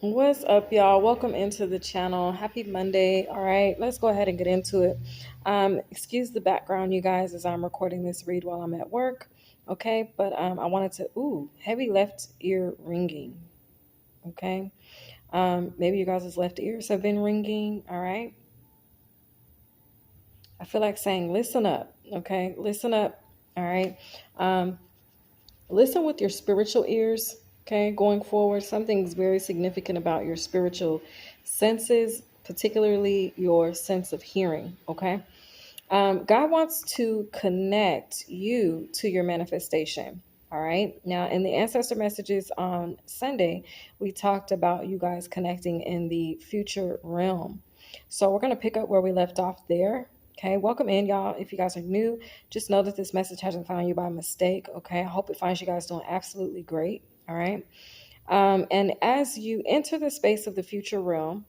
What's up, y'all? Welcome into the channel. Happy Monday. All right, let's go ahead and get into it. Excuse the background, you guys, as I'm recording this read while I'm at work. Okay, but I wanted to, heavy left ear ringing. Okay, maybe you guys' left ears have been ringing. All right, I feel like saying, listen up. Okay, listen up. All right, um, listen with your spiritual ears. Okay, going forward, something's very significant about your spiritual senses, particularly your sense of hearing. Okay, God wants to connect you to your manifestation. All right. Now, in the ancestor messages on Sunday, we talked about you guys connecting in the future realm. So we're going to pick up where we left off there. Okay. Welcome in, y'all. If you guys are new, just know that this message hasn't found you by mistake. Okay. I hope it finds you guys doing absolutely great. All right. And as you enter the space of the future realm,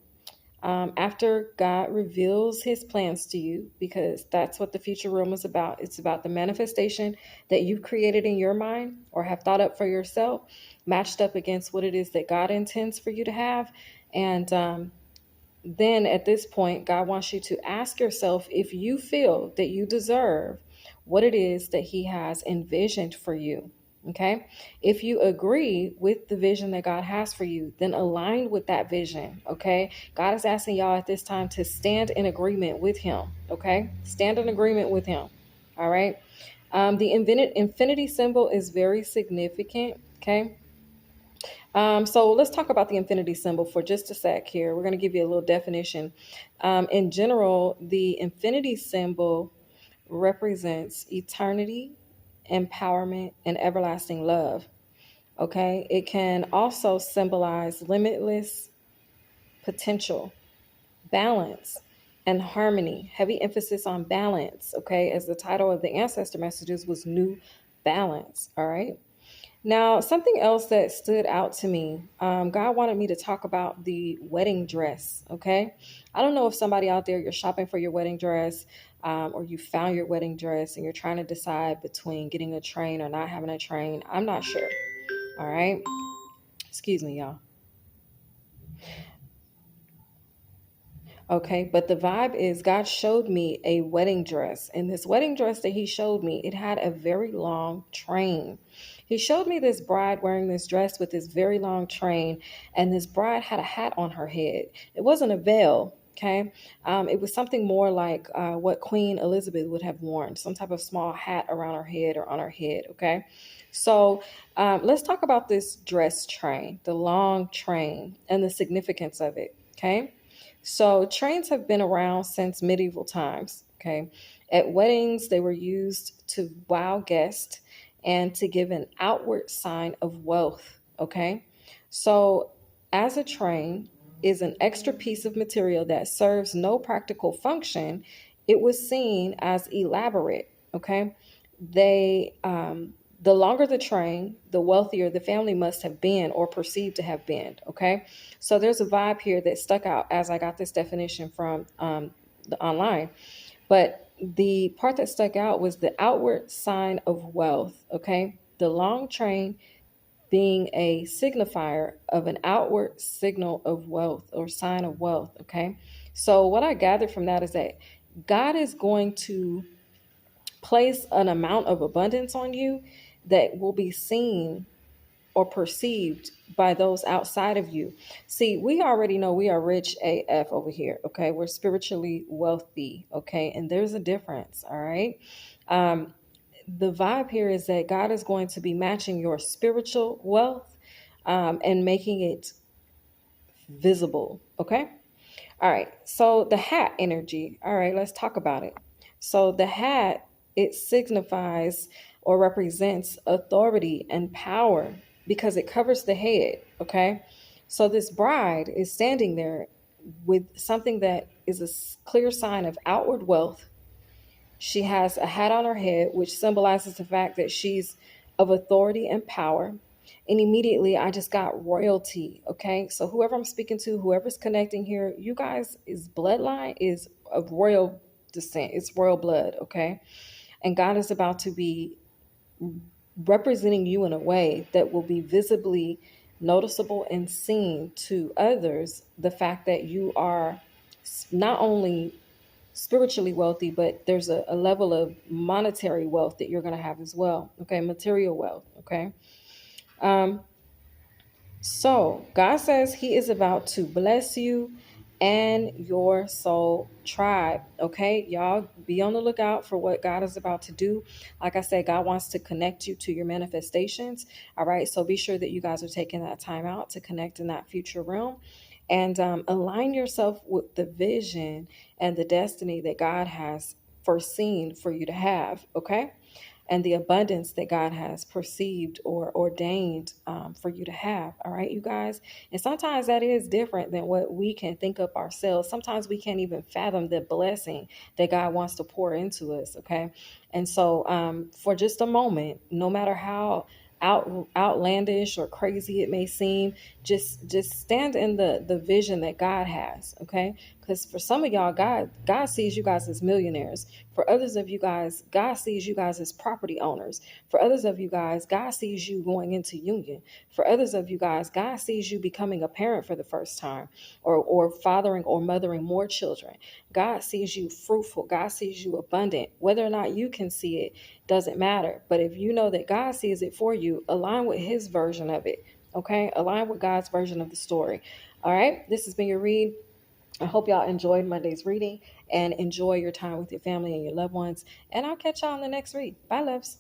after God reveals his plans to you, because that's what the future realm is about. It's about the manifestation that you've created in your mind or have thought up for yourself, matched up against what it is that God intends for you to have. And then at this point, God wants you to ask yourself if you feel that you deserve what it is that he has envisioned for you. Okay. If you agree with the vision that God has for you, then align with that vision. Okay. God is asking y'all at this time to stand in agreement with him. Okay. Stand in agreement with him. All right. The infinity symbol is very significant. Okay. So let's talk about the infinity symbol for just a sec here. We're going to give you a little definition. In general, the infinity symbol represents eternity, empowerment, and everlasting love. Okay. It can also symbolize limitless potential, balance, and harmony. Heavy emphasis on balance. Okay. As the title of the ancestor messages was New Balance. All right. Now, something else that stood out to me, God wanted me to talk about the wedding dress. Okay. I don't know if somebody out there, you're shopping for your wedding dress, or you found your wedding dress and you're trying to decide between getting a train or not having a train. I'm not sure. All right. Excuse me, y'all. Okay, but the vibe is God showed me a wedding dress, and this wedding dress that he showed me, it had a very long train. He showed me this bride wearing this dress with this very long train, and this bride had a hat on her head. It wasn't a veil. Okay, it was something more like what Queen Elizabeth would have worn, some type of small hat around her head or on her head. Okay, so let's talk about this dress train, the long train, and the significance of it. Okay. So trains have been around since medieval times. Okay. At weddings, they were used to wow guests and to give an outward sign of wealth. Okay. So as a train is an extra piece of material that serves no practical function, it was seen as elaborate. Okay. The longer the train, the wealthier the family must have been or perceived to have been. Okay. So there's a vibe here that stuck out as I got this definition from the online. But the part that stuck out was the outward sign of wealth. Okay. The long train being a signifier of an outward signal of wealth or sign of wealth. Okay. So what I gathered from that is that God is going to place an amount of abundance on you that will be seen or perceived by those outside of you. See, we already know we are rich AF over here. Okay. We're spiritually wealthy. Okay. And there's a difference. All right. Um, the vibe here is that God is going to be matching your spiritual wealth and making it visible. Okay. All right. So the hat energy. All right. Let's talk about it. So the hat, it signifies or represents authority and power because it covers the head. Okay. So this bride is standing there with something that is a clear sign of outward wealth. She has a hat on her head, which symbolizes the fact that she's of authority and power. And immediately I just got royalty. Okay. So whoever I'm speaking to, whoever's connecting here, you guys is bloodline is of royal descent. It's royal blood. Okay. And God is about to be representing you in a way that will be visibly noticeable and seen to others the fact that you are not only spiritually wealthy, but there's a level of monetary wealth that you're going to have as well. Okay, material wealth. Okay. Um, so God says He is about to bless you and your soul tribe. Okay, y'all be on the lookout for what God is about to do. Like I said, God wants to connect you to your manifestations. All right, so be sure that you guys are taking that time out to connect in that future realm and align yourself with the vision and the destiny that God has foreseen for you to have. Okay, and the abundance that God has perceived or ordained for you to have. All right, you guys. And sometimes that is different than what we can think up ourselves. Sometimes we can't even fathom the blessing that God wants to pour into us. Okay. And so, for just a moment, no matter how outlandish or crazy it may seem, just stand in the vision that God has. Okay, because for some of y'all, God sees you guys as millionaires. For others of you guys, God sees you guys as property owners. For others of you guys, God sees you going into union. For others of you guys, God sees you becoming a parent for the first time, or fathering or mothering more children. God sees you fruitful. God sees you abundant. Whether or not you can see it doesn't matter. But if you know that God sees it for you, align with His version of it. Okay, align with God's version of the story. All right, this has been your read. I hope y'all enjoyed Monday's reading and enjoy your time with your family and your loved ones. And I'll catch y'all on the next read. Bye, loves.